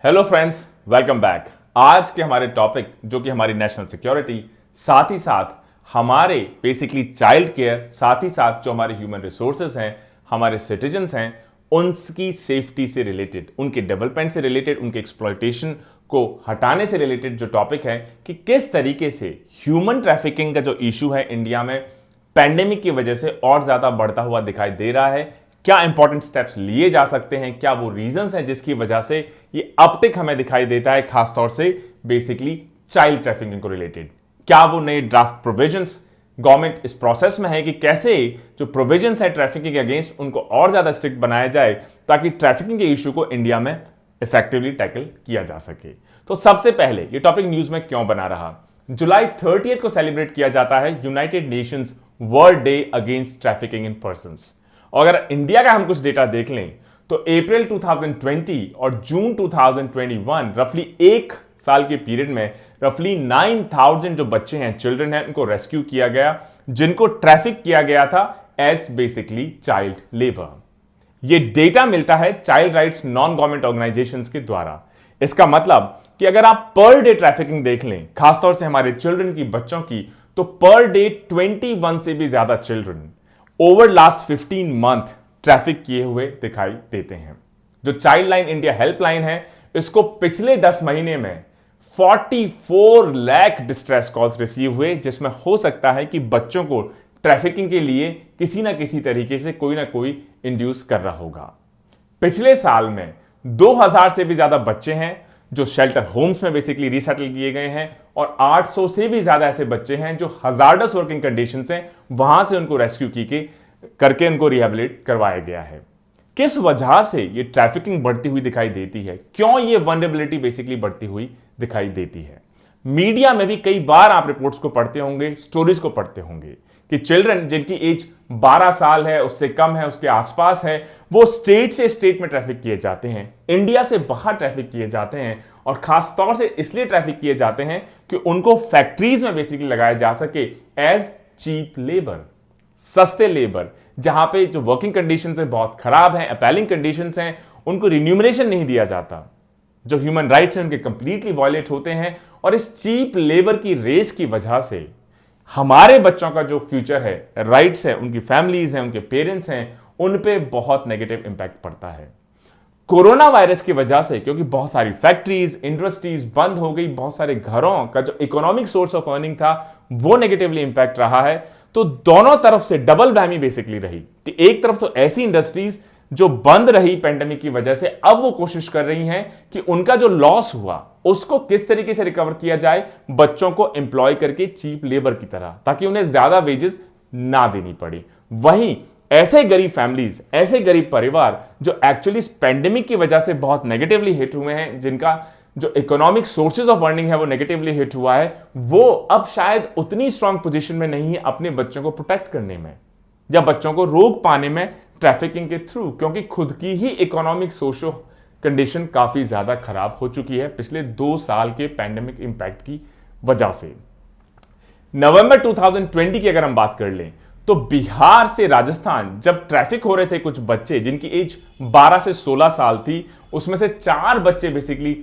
Hello friends, welcome back. आज के हमारे टॉपिक जो कि हमारी नेशनल सिक्योरिटी, साथ ही साथ हमारे बेसिकली चाइल्ड केयर, साथ ही साथ जो हमारे ह्यूमन रिसोर्सेज हैं, हमारे सिटीजन्स हैं, उनकी सेफ्टी से रिलेटेड, उनके डेवलपमेंट से रिलेटेड, उनके एक्सप्लॉयटेशन को हटाने से रिलेटेड जो टॉपिक है कि किस तरीके से ह्यूमन ट्रैफिकिंग का जो इशू है इंडिया में पैंडेमिक की वजह से और ज्यादा बढ़ता हुआ दिखाई दे रहा है। क्या इंपॉर्टेंट स्टेप्स लिए जा सकते हैं, क्या वो रीजंस हैं जिसकी वजह से ये अपटिक हमें दिखाई देता है, खासतौर से बेसिकली चाइल्ड ट्रैफिकिंग को रिलेटेड। क्या वो नए ड्राफ्ट प्रोविजंस गवर्नमेंट इस प्रोसेस में है कि कैसे जो प्रोविजंस है ट्रैफिकिंग के अगेंस्ट उनको और ज्यादा स्ट्रिक्ट बनाया जाए ताकि ट्रैफिकिंग के इशू को इंडिया में इफेक्टिवली टैकल किया जा सके। तो सबसे पहले ये टॉपिक न्यूज में क्यों बना रहा? जुलाई 30 को सेलिब्रेट किया जाता है United Nations world day against trafficking in persons. और अगर इंडिया का हम कुछ डेटा देख लें तो अप्रैल 2020 और जून 2021 रफली एक साल के पीरियड में रफली 9000 जो बच्चे हैं, चिल्ड्रन हैं, उनको रेस्क्यू किया गया, जिनको ट्रैफिक किया गया था एज बेसिकली चाइल्ड लेबर। ये डेटा मिलता है child rights non government organisations के द्वारा। इसका मतलब कि अगर आप पर डे ट्रैफिकिंग देख लें, खासतौर से हमारे चिल्ड्रन की, बच्चों की, तो पर डे 21 से भी ज्यादा children over last 15 month traffic किए हुए दिखाई देते हैं। जो चाइल्ड लाइन इंडिया हेल्पलाइन है, इसको पिछले 10 महीने में 44 लाख डिस्ट्रेस कॉल्स रिसीव हुए, जिसमें हो सकता है कि बच्चों को ट्रैफिकिंग के लिए किसी ना किसी तरीके से कोई ना कोई इंड्यूस कर रहा होगा। पिछले साल में 2000 से भी ज्यादा बच्चे हैं जो शेल्टर होम्स में बेसिकली रीसेटल किए गए हैं और 800 से भी ज्यादा ऐसे बच्चे हैं जो हजार्डस वर्किंग कंडीशंस हैं, वहां से उनको रेस्क्यू करके उनको रिहेबिलिट करवाया गया है। किस वजह से ये ट्रैफिकिंग बढ़ती हुई दिखाई देती है? क्यों ये वल्नरेबिलिटी बेसिकली बढ़ती हुई दिखाई देती है? मीडिया में भी कई बार आप रिपोर्ट्स को पढ़ते होंगे, स्टोरीज को पढ़ते होंगे कि चिल्ड्रन जिनकी एज 12 साल है, उससे कम है, उसके आसपास है, वो स्टेट से स्टेट में ट्रैफिक किए जाते हैं, इंडिया से बाहर ट्रैफिक किए जाते हैं। और खास तौर से इसलिए ट्रैफिक किए जाते हैं कि उनको फैक्ट्रीज में बेसिकली लगाया जा सके एज चीप लेबर, सस्ते लेबर, जहां पे जो वर्किंग कंडीशंस है बहुत खराब है, अपैलिंग कंडीशंस हैं, उनको रिन्यूमरेशन नहीं दिया जाता, जो ह्यूमन राइट्स हैं उनके कंप्लीटली वायलेट होते हैं। और इस चीप लेबर की रेस की वजह से हमारे बच्चों का जो फ्यूचर है, राइट्स है, उनकी फैमिलीज हैं, उनके पेरेंट्स हैं, उन पे बहुत नेगेटिव इंपैक्ट पड़ता है। कोरोना वायरस की वजह से, क्योंकि बहुत सारी फैक्ट्रीज, इंडस्ट्रीज बंद हो गई, बहुत सारे घरों का जो इकोनॉमिक सोर्स ऑफ अर्निंग था वो नेगेटिवली इंपैक्ट रहा है। तो दोनों तरफ से डबल वैमी बेसिकली रही कि एक तरफ तो ऐसी इंडस्ट्रीज जो बंद रही पेंडेमिक की वजह से, अब वो कोशिश कर रही हैं कि उनका जो लॉस हुआ उसको किस तरीके से रिकवर किया जाए, बच्चों को एम्प्लॉय करके चीप लेबर की तरह, ताकि उन्हें ज्यादा वेजेस ना देनी पड़े। वहीं ऐसे गरीब फैमिलीज, ऐसे गरीब परिवार जो एक्चुअली इस पेंडेमिक की वजह से बहुत नेगेटिवली हिट हुए हैं, जिनका जो इकोनॉमिक सोर्सेज ऑफ अर्निंग है वो नेगेटिवली हिट हुआ है, वो अब शायद उतनी स्ट्रांग पोजीशन में नहीं है अपने बच्चों को प्रोटेक्ट करने में या बच्चों को रोक पाने में ट्रैफिकिंग के थ्रू, क्योंकि खुद की ही इकोनॉमिक सोशो कंडीशन काफी ज्यादा खराब हो चुकी है पिछले 2 साल के पैंडेमिक इंपैक्ट की वजह से। नवंबर 2020 की अगर हम बात कर लें तो बिहार से राजस्थान जब ट्रैफिक हो रहे थे, कुछ बच्चे जिनकी एज 12 से 16 साल थी, उसमें से 4 बच्चे बेसिकली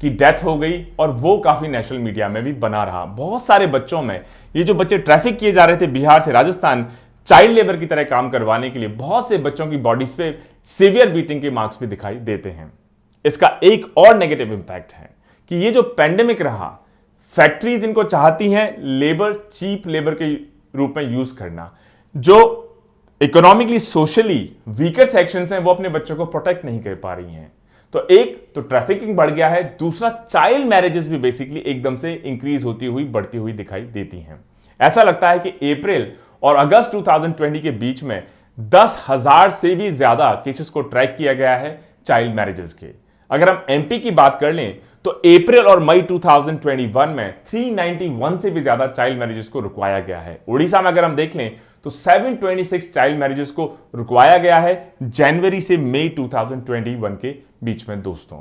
की डेथ हो गई और वो काफी नेशनल मीडिया में भी बना रहा। बहुत सारे बच्चों में ये जो बच्चे ट्रैफिक किए जा रहे थे बिहार से राजस्थान चाइल्ड लेबर की तरह काम करवाने के लिए, बहुत से बच्चों की बॉडीज पे सीवियर बीटिंग के मार्क्स भी दिखाई देते हैं। इसका एक और नेगेटिव इंपैक्ट है कि ये जो पेंडेमिक रहा, फैक्ट्रीज इनको चाहती हैं लेबर, चीप लेबर के रूप में यूज करना। जो इकोनॉमिकली सोशली वीकर सेक्शंस हैं वो अपने बच्चों को प्रोटेक्ट नहीं कर पा रही हैं। तो एक तो ट्रैफिकिंग बढ़ गया है, दूसरा चाइल्ड मैरिजेस भी बेसिकली एकदम से इंक्रीज होती हुई, बढ़ती हुई दिखाई देती हैं। ऐसा लगता है कि अप्रैल और अगस्त 2020 के बीच में 10,000 से भी ज्यादा केसेस को ट्रैक किया गया है चाइल्ड मैरिजेस के। अगर हम एमपी की बात कर लें तो अप्रैल और मई 2021 में 391 से भी ज्यादा चाइल्ड मैरिजेस को रुकवाया गया है। उड़ीसा में अगर हम देख लें तो 726 चाइल्ड मैरिजेस को रुकवाया गया है जनवरी से मई 2021 के बीच में। दोस्तों,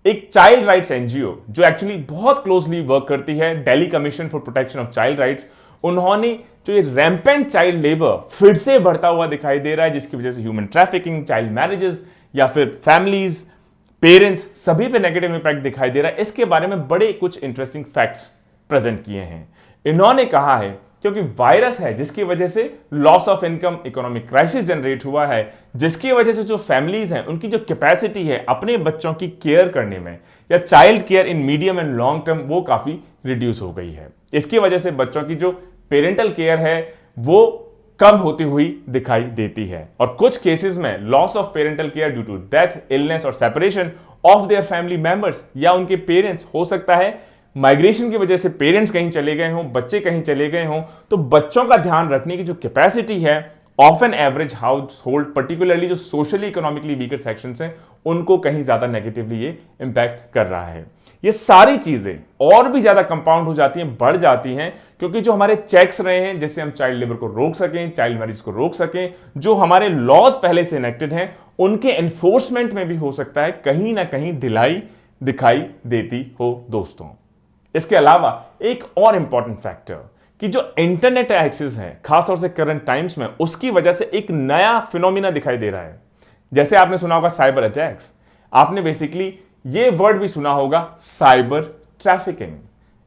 एक चाइल्ड राइट्स एनजीओ जो एक्चुअली बहुत क्लोजली वर्क करती है, Delhi commission for protection of child rights, उन्होंने जो ये रैम्पेंट चाइल्ड लेबर फिर से बढ़ता हुआ दिखाई दे रहा है, जिसकी वजह से ह्यूमन ट्रैफिकिंग, चाइल्ड मैरिजेस या फिर फैमिलीज पेरेंट्स, सभी पे नेगेटिव इंपैक्ट दिखाई दे रहा है। इसके बारे में बड़े कुछ इंटरेस्टिंग फैक्ट्स प्रेजेंट किए हैं। इन्होंने कहा है क्योंकि वायरस है जिसकी वजह से loss of income, economic crisis generate हुआ है, जिसकी वजह से जो फैमिलीज हैं उनकी जो कैपेसिटी है अपने बच्चों की केयर करने में या child care in medium and long term, वो काफी रिड्यूस हो गई है। इसकी वजह से बच्चों की जो पेरेंटल केयर है वो कम होती हुई दिखाई देती है और कुछ केसेस में loss of parental care due to death, illness और separation of their family members या उनके पेरेंट्स, हो सकता है माइग्रेशन की वजह से पेरेंट्स कहीं चले गए हों, बच्चे कहीं चले गए हों, तो बच्चों का ध्यान रखने की जो कैपेसिटी है of an average house hold, particularly जो सोशली इकोनॉमिकली वीकर सेक्शंस हैं, उनको कहीं ज्यादा नेगेटिवली ये इंपैक्ट कर रहा है। ये सारी चीजें और भी ज्यादा कंपाउंड हो जाती हैं, बढ़ जाती हैं, क्योंकि जो हमारे चेक्स रहे हैं जिससे हम चाइल्ड लेबर को रोक सकें, चाइल्ड मैरिज को रोक सकें, जो हमारे लॉज पहले से इनेक्टेड हैं, उनके एनफोर्समेंट में भी हो सकता है कहीं ना कहीं ढिलाई दिखाई देती हो दोस्तों। इसके अलावा एक और इंपॉर्टेंट फैक्टर कि जो इंटरनेट एक्सेस है खासतौर से करंट टाइम्स में, उसकी वजह से एक नया फिनोमिना दिखाई दे रहा है। जैसे आपने सुना होगा साइबर अटैक्स, आपने बेसिकली ये वर्ड भी सुना होगा साइबर ट्रैफिकिंग।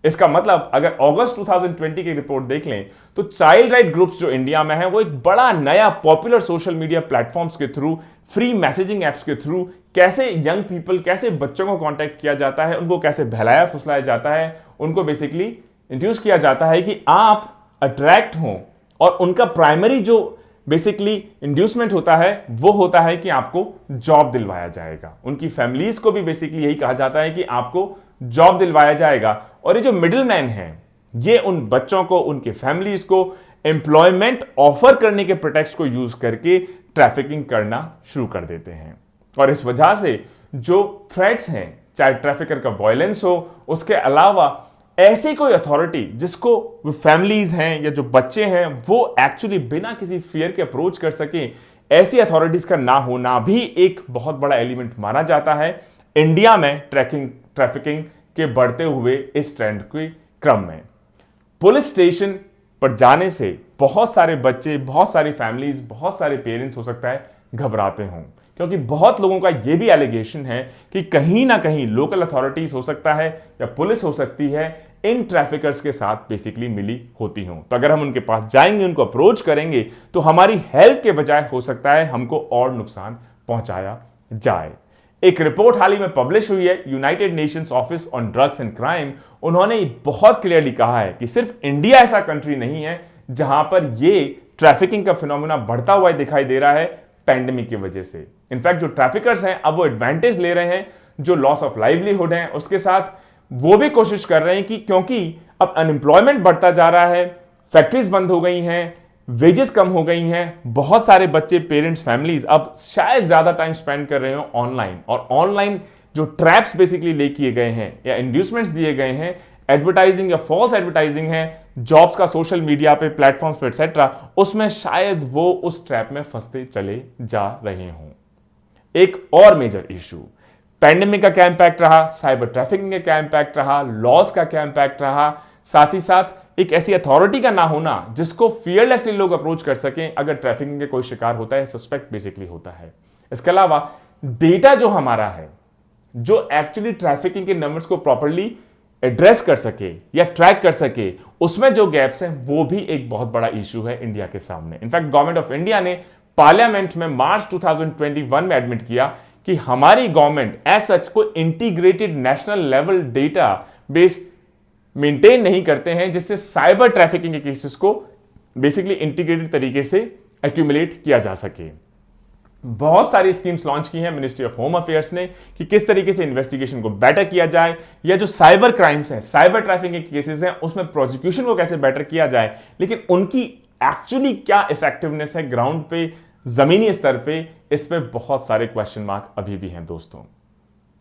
इसका मतलब अगर अगस्त 2020 की रिपोर्ट देख लें तो चाइल्ड राइट ग्रुप्स जो इंडिया में है वो एक बड़ा नया पॉपुलर सोशल मीडिया प्लेटफॉर्म्स के थ्रू, फ्री मैसेजिंग एप्स के थ्रू कैसे यंग पीपल, कैसे बच्चों को कांटेक्ट किया जाता है, उनको कैसे बहलाया फुसलाया जाता है, उनको बेसिकली इंड्यूस किया जाता है कि आप अट्रैक्ट हों और उनका प्राइमरी जो बेसिकली इंड्यूसमेंट होता है वो होता है कि आपको जॉब दिलवाया जाएगा। उनकी फैमिलीज को भी बेसिकली यही कहा जाता है कि आपको जॉब दिलवाया जाएगा और ये जो मिडिल मैन है ये उन बच्चों को, उनके फैमिलीज को एम्प्लॉयमेंट ऑफर करने के प्रोटेक्ट को यूज करके ट्रैफिकिंग करना शुरू कर देते हैं। और इस वजह से जो थ्रेट्स हैं, चाहे ट्रैफिकर का वायलेंस हो, उसके अलावा ऐसी कोई अथॉरिटी जिसको वो फैमिलीज हैं या जो बच्चे हैं वो एक्चुअली बिना किसी फियर के अप्रोच कर सके, ऐसी अथॉरिटीज का ना होना भी एक बहुत बड़ा एलिमेंट माना जाता है इंडिया में ट्रैफिकिंग के बढ़ते हुए इस ट्रेंड के क्रम में। पुलिस स्टेशन पर जाने से बहुत सारे बच्चे, बहुत सारी फैमिलीज, बहुत सारे पेरेंट्स हो सकता है घबराते हों, क्योंकि बहुत लोगों का यह भी एलिगेशन है कि कहीं ना कहीं लोकल अथॉरिटीज हो सकता है या पुलिस हो सकती है इन ट्रैफिकर्स के साथ बेसिकली मिली होती हों। तो अगर हम उनके पास जाएंगे, उनको अप्रोच करेंगे, तो हमारी हेल्प के बजाय हो सकता है हमको और नुकसान पहुंचाया जाए। एक रिपोर्ट हाल ही में पब्लिश हुई है United Nations office on drugs and crime, उन्होंने बहुत क्लियरली कहा है कि सिर्फ इंडिया ऐसा कंट्री नहीं है जहां पर ये ट्रैफिकिंग का फिनोमेना बढ़ता हुआ दिखाई दे रहा है पैंडेमिक की वजह से। इनफैक्ट जो ट्रैफिकर्स हैं अब वो एडवांटेज ले रहे हैं, जो लॉस ऑफ लाइवलीहुड है उसके साथ वो भी कोशिश कर रहे हैं कि क्योंकि अब अनएम्प्लॉयमेंट बढ़ता जा रहा है, फैक्ट्रीज बंद हो गई हैं, वेजेस कम हो गई हैं, बहुत सारे बच्चे, पेरेंट्स, फैमिलीज अब शायद ज्यादा टाइम स्पेंड कर रहे हो ऑनलाइन, और ऑनलाइन जो ट्रैप्स बेसिकली ले किए गए हैं या इंड्यूसमेंट्स दिए गए हैं, एडवर्टाइजिंग या फॉल्स एडवर्टाइजिंग है, जॉब्स का सोशल मीडिया पे, प्लेटफॉर्म्स पे एक्सेट्रा, उसमें शायद वो उस ट्रैप में फंसते चले जा रहे हों। एक और मेजर इशू, पैंडेमिक का क्या इंपैक्ट रहा, साइबर ट्रैफिकिंग का क्या इंपैक्ट रहा, लॉस का क्या इंपैक्ट रहा, साथ ही साथ एक ऐसी अथॉरिटी का ना होना जिसको फियरलेसली लोग अप्रोच कर सकें अगर ट्रैफिकिंग के कोई शिकार होता है, सस्पेक्ट बेसिकली होता है। इसके अलावा डेटा जो हमारा है, जो एक्चुअली ट्रैफिकिंग के नंबर्स को प्रॉपरली एड्रेस कर सके या ट्रैक कर सके, उसमें जो गैप्स हैं वो भी एक बहुत बड़ा इशू है इंडिया के सामने। इनफैक्ट गवर्नमेंट ऑफ इंडिया ने पार्लियामेंट में मार्च 2021 में एडमिट किया कि हमारी गवर्नमेंट एज सच कोई integrated national level data base maintain नहीं करते हैं जिससे साइबर ट्रैफिकिंग के केसेस को बेसिकली इंटीग्रेटेड तरीके से एक्यूमुलेट किया जा सके। बहुत सारी स्कीम्स लॉन्च की हैं मिनिस्ट्री ऑफ होम अफेयर्स ने कि किस तरीके से इन्वेस्टिगेशन को बेटर किया जाए, या जो साइबर क्राइम्स हैं, साइबर ट्रैफिकिंग के केसेस हैं, उसमें प्रोसिक्यूशन को कैसे बेटर किया जाए, लेकिन उनकी एक्चुअली क्या इफेक्टिवनेस है ग्राउंड पे, जमीनी स्तर पे, इस पे बहुत सारे क्वेश्चन मार्क अभी भी हैं दोस्तों।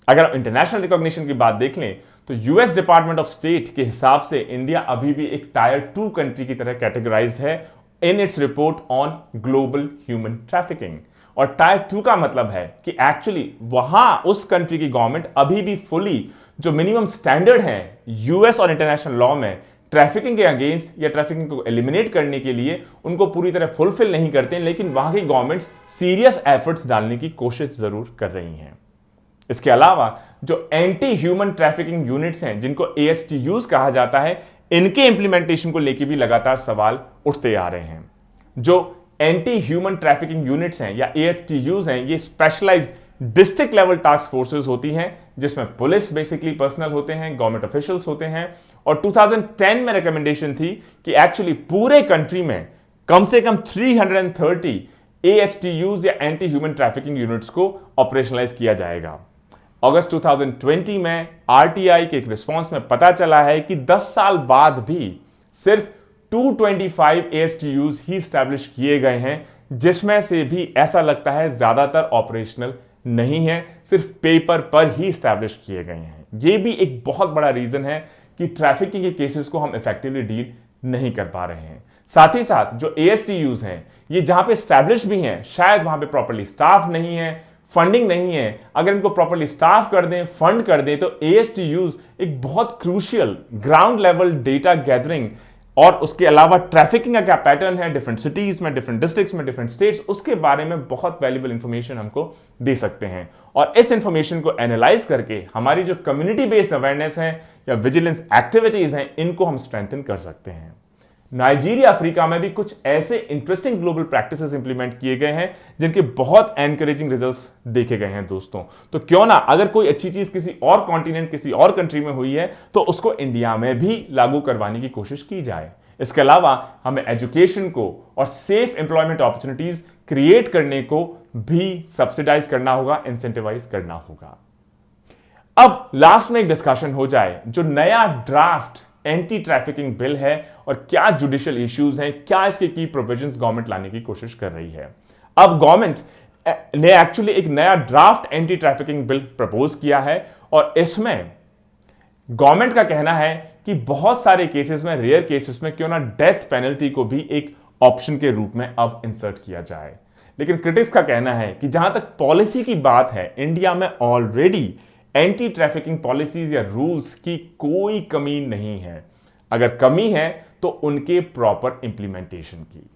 अगर आप इंटरनेशनल रिकॉग्निशन की बात देख लें तो यूएस डिपार्टमेंट ऑफ स्टेट के हिसाब से इंडिया अभी भी एक टायर 2 कंट्री की तरह कैटेगराइज्ड है in its report on global human trafficking. और टायर 2 का मतलब है कि एक्चुअली वहां उस कंट्री की गवर्नमेंट अभी भी फुली जो मिनिमम स्टैंडर्ड है यूएस और इंटरनेशनल लॉ में ट्रैफिकिंग के अगेंस्ट या ट्रैफिकिंग को एलिमिनेट करने के लिए उनको पूरी तरह फुलफिल नहीं करते, लेकिन वहां की गवर्नमेंट्स सीरियस एफर्ट्स डालने की कोशिश जरूर कर रही हैं। इसके अलावा जो एंटी ह्यूमन ट्रैफिकिंग यूनिट्स हैं, जिनको AHTUs कहा जाता है, इनके इंप्लीमेंटेशन को लेकर भी लगातार सवाल उठते आ रहे हैं। जो एंटी ह्यूमन ट्रैफिकिंग यूनिट्स हैं या AHTUs हैं, ये specialized district level task forces होती हैं, जिसमें पुलिस बेसिकली पर्सनल होते हैं, गवर्नमेंट ऑफिशियल्स होते हैं। और 2010 में रिकमेंडेशन थी कि एक्चुअली पूरे कंट्री में कम से कम 330 AHTUs या एंटी ह्यूमन ट्रैफिकिंग यूनिट्स को ऑपरेशनलाइज किया जाएगा। अगस्त 2020 में RTI के एक रिस्पॉन्स में पता चला है कि 10 साल बाद भी सिर्फ 225 AHTUs ही स्टैब्लिश किए गए हैं, जिसमें से भी ऐसा लगता है ज्यादातर ऑपरेशनल नहीं है, सिर्फ पेपर पर ही स्टैब्लिश किए गए हैं। यह भी एक बहुत बड़ा रीजन है कि ट्रैफिकिंग के केसेस को हम इफेक्टिवली डील नहीं कर पा रहे हैं। साथ ही साथ जो AHTUs हैं, ये जहां पे स्टैब्लिश भी हैं, शायद वहां पे प्रॉपर्ली स्टाफ नहीं है, फंडिंग नहीं है। अगर इनको प्रॉपर्ली स्टाफ कर दें, फंड कर दें, तो AHTUs एक बहुत crucial ground level data gathering और उसके अलावा ट्रैफिकिंग का क्या पैटर्न है डिफरेंट सिटीज में, डिफरेंट डिस्ट्रिक्ट्स में, डिफरेंट स्टेट्स, उसके बारे में बहुत वैल्यूएबल इंफॉर्मेशन हमको दे सकते हैं। और इस इंफॉर्मेशन को एनालाइज करके हमारी जो कम्युनिटी बेस्ड अवेयरनेस है या विजिलेंस एक्टिविटीज हैं, इनको हम स्ट्रेंथन कर सकते हैं। नाइजीरिया, अफ्रीका में भी कुछ ऐसे इंटरेस्टिंग ग्लोबल प्रैक्टिसेस इंप्लीमेंट किए गए हैं जिनके बहुत एनकरेजिंग रिजल्ट्स देखे गए हैं दोस्तों। तो क्यों ना, अगर कोई अच्छी चीज किसी और कॉन्टिनेंट, किसी और कंट्री में हुई है, तो उसको इंडिया में भी लागू करवाने की कोशिश की जाए। इसके अलावा हमें एजुकेशन को और सेफ एम्प्लॉयमेंट अपॉर्चुनिटीज क्रिएट करने को भी सब्सिडाइज करना होगा, इंसेंटिवाइज करना होगा। अब लास्ट में एक डिस्कशन हो जाए, जो नया ड्राफ्ट एंटी ट्रैफिकिंग बिल है और क्या जुडिशियल इश्यूज हैं, क्या इसके की प्रोविजंस गवर्नमेंट लाने की कोशिश कर रही है। अब गवर्नमेंट ने एक्चुअली एक नया draft anti trafficking bill propose किया है और इसमें गवर्नमेंट का कहना है कि बहुत सारे केसेस में, रेयर केसेस में, क्यों ना डेथ पेनल्टी को भी एक ऑप्शन के रूप में अब इंसर्ट किया जाए। लेकिन क्रिटिक्स का कहना है कि जहां तक पॉलिसी की बात है, इंडिया में ऑलरेडी एंटी ट्रैफिकिंग पॉलिसीज या रूल्स की कोई कमी नहीं है। अगर कमी है तो उनके प्रॉपर इंप्लीमेंटेशन की।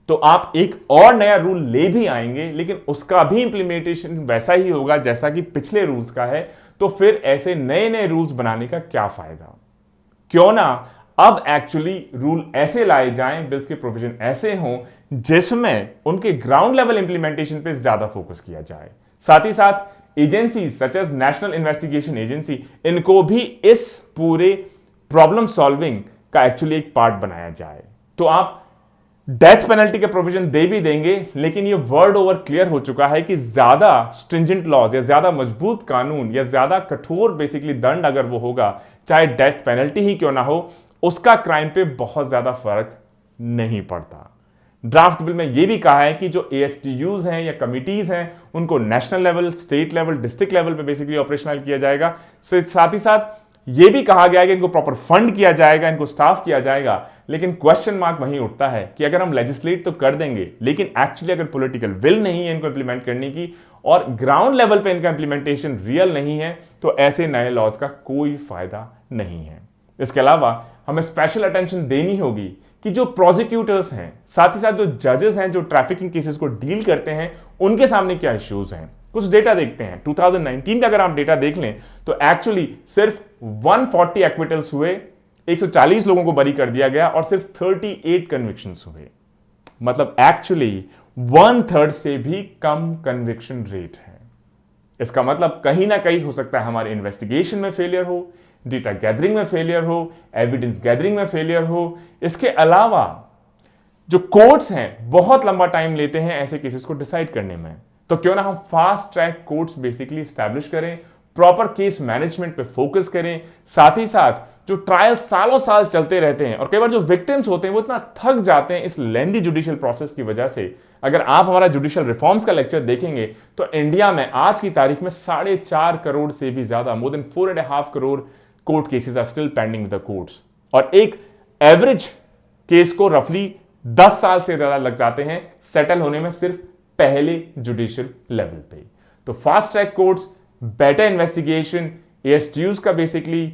तो आप एक और नया रूल ले भी आएंगे, लेकिन उसका भी इंप्लीमेंटेशन वैसा ही होगा जैसा कि पिछले रूल्स का है, तो फिर ऐसे नए नए रूल्स बनाने का क्या फायदा। क्यों ना अब एक्चुअली रूल ऐसे लाए जाएं, बिल्स के प्रोविजन ऐसे हों जिसमें उनके ग्राउंड लेवल इंप्लीमेंटेशन पे ज्यादा फोकस किया जाए। साथ ही साथ agency such as National Investigation Agency, इनको भी इस पूरे प्रॉब्लम सॉल्विंग का एक्चुअली एक पार्ट बनाया जाए। तो आप डेथ पेनल्टी के प्रोविजन दे भी देंगे, लेकिन ये वर्ड ओवर क्लियर हो चुका है कि ज्यादा स्ट्रिंजेंट लॉज या ज्यादा मजबूत कानून या ज्यादा कठोर बेसिकली दंड अगर वो होगा, चाहे डेथ पेनल्टी ही क्यों ना हो, उसका क्राइम पे बहुत ज्यादा फर्क नहीं पड़ता। ड्राफ्ट बिल में यह भी कहा है कि जो AHTUs हैं या कमिटीज हैं, उनको national level, state level, district level पे बेसिकली ऑपरेशनल किया जाएगा। साथ ही साथ यह भी कहा गया है कि इनको प्रॉपर फंड किया जाएगा, इनको स्टाफ किया जाएगा। लेकिन क्वेश्चन मार्क वहीं उठता है कि अगर हम लेजिस्लेट तो कर देंगे, लेकिन एक्चुअली अगर पॉलिटिकल विल नहीं है इनको इंप्लीमेंट करने की और ग्राउंड लेवल पे इनका इंप्लीमेंटेशन रियल नहीं है, तो ऐसे नए लॉज का कोई फायदा नहीं है। इसके अलावा हमें स्पेशल अटेंशन देनी होगी कि जो प्रोसिक्यूटर्स हैं, साथ ही साथ जो जजेस हैं, जो ट्रैफिकिंग केसेस को डील करते हैं, उनके सामने क्या इश्यूज हैं। कुछ डेटा देखते हैं। 2019 का अगर आप डेटा देख लें तो एक्चुअली सिर्फ 140 एक्विटल्स हुए, 140 लोगों को बरी कर दिया गया और सिर्फ 38 कन्विक्शंस हुए। मतलब एक्चुअली 1/3 से भी कम कन्विक्शन रेट है। इसका मतलब कहीं ना कहीं हो सकता है हमारे इन्वेस्टिगेशन में फेलियर हो, डेटा गैदरिंग में फेलियर हो, एविडेंस गैदरिंग में फेलियर हो। इसके अलावा जो कोर्ट्स हैं बहुत लंबा टाइम लेते हैं ऐसे केसेस को डिसाइड करने में। तो क्यों ना हम fast track courts basically establish करें, प्रॉपर केस मैनेजमेंट पे फोकस करें। साथ ही साथ जो ट्रायल सालों साल चलते रहते हैं और कई बार जो विक्टिम्स होते हैं वो इतना थक जाते हैं इस लेंदी जुडिशियल प्रोसेस की वजह से। अगर आप हमारा जुडिशियल रिफॉर्म्स का लेक्चर देखेंगे तो इंडिया में आज की तारीख में 4.5 करोड़ से भी ज्यादा, more than 4.5 crore court cases are still pending with the courts, और एक एवरेज केस को रफली 10 साल से ज्यादा लग जाते हैं सेटल होने में सिर्फ पहले जुडिशियल लेवल पे। तो fast track courts, better investigation, AHTUs का बेसिकली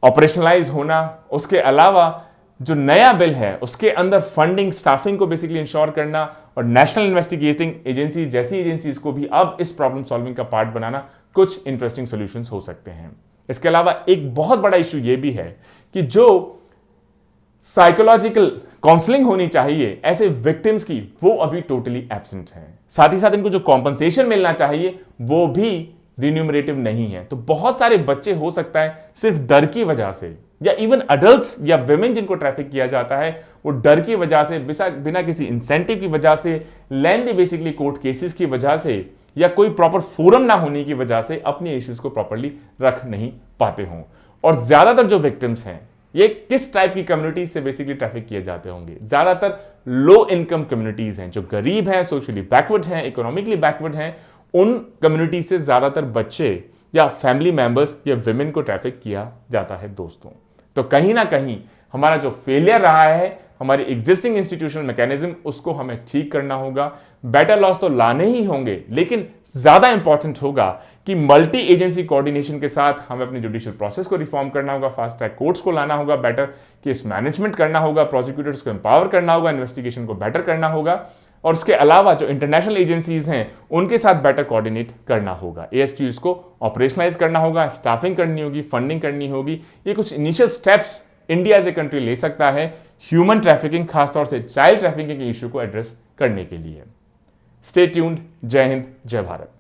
ऑपरेशनलाइज होना, उसके अलावा जो नया बिल है उसके अंदर फंडिंग, स्टाफिंग को बेसिकली इंश्योर करना और नेशनल इन्वेस्टिगेटिंग एजेंसी जैसी एजेंसीज को भी अब इस प्रॉब्लम सॉल्विंग का पार्ट बनाना कुछ इंटरेस्टिंग सॉल्यूशंस हो सकते हैं। इसके अलावा एक बहुत बड़ा इशू यह भी है कि जो साइकोलॉजिकल काउंसलिंग होनी चाहिए ऐसे विक्टिम्स की, वो अभी टोटली एब्सेंट है। साथ ही साथ इनको जो कॉम्पनसेशन मिलना चाहिए वो भी रिन्यूमरेटिव नहीं है। तो बहुत सारे बच्चे हो सकता है सिर्फ डर की वजह से, या इवन अडल्ट्स या विमेन जिनको ट्रैफिक किया जाता है, वो डर की वजह से, बिना किसी इंसेंटिव की वजह से, लेंदी बेसिकली कोर्ट केसेस की वजह से, या कोई प्रॉपर फोरम ना होने की वजह से अपने इश्यूज को प्रॉपरली रख नहीं पाते हों। और ज्यादातर जो विक्टिम्स हैं ये किस टाइप की कम्युनिटीज से बेसिकली ट्रैफिक किए जाते होंगे? ज्यादातर लो इनकम कम्युनिटीज हैं, जो गरीब हैं, सोशली बैकवर्ड हैं, इकोनॉमिकली बैकवर्ड हैं। उन कम्युनिटी से ज्यादातर बच्चे या फैमिली मेंबर्स या विमेन को ट्रैफिक किया जाता है दोस्तों। तो कहीं ना कहीं हमारा जो फेलियर रहा है, हमारी एग्जिस्टिंग इंस्टीट्यूशनल मैकेनिज्म, उसको हमें ठीक करना होगा। बेटर लॉस तो लाने ही होंगे, लेकिन ज्यादा इंपॉर्टेंट होगा कि मल्टी एजेंसी कोऑर्डिनेशन के साथ हमें अपनी जुडिशियल प्रोसेस को रिफॉर्म करना होगा, फास्ट ट्रैक कोर्ट्स को लाना होगा, बेटर केस मैनेजमेंट करना होगा, प्रोसिक्यूटर्स को एम्पावर करना होगा, इन्वेस्टिगेशन को बेटर करना होगा, और उसके अलावा जो इंटरनेशनल एजेंसीज हैं उनके साथ बेटर कोऑर्डिनेट करना होगा। एएसटीयूज को ऑपरेशनलाइज करना होगा, स्टाफिंग करनी होगी, फंडिंग करनी होगी। ये कुछ initial steps India as a country ले सकता है ह्यूमन ट्रैफिकिंग, खासतौर से चाइल्ड ट्रैफिकिंग के इशू को एड्रेस करने के लिए। Stay tuned. जय हिंद, जय भारत।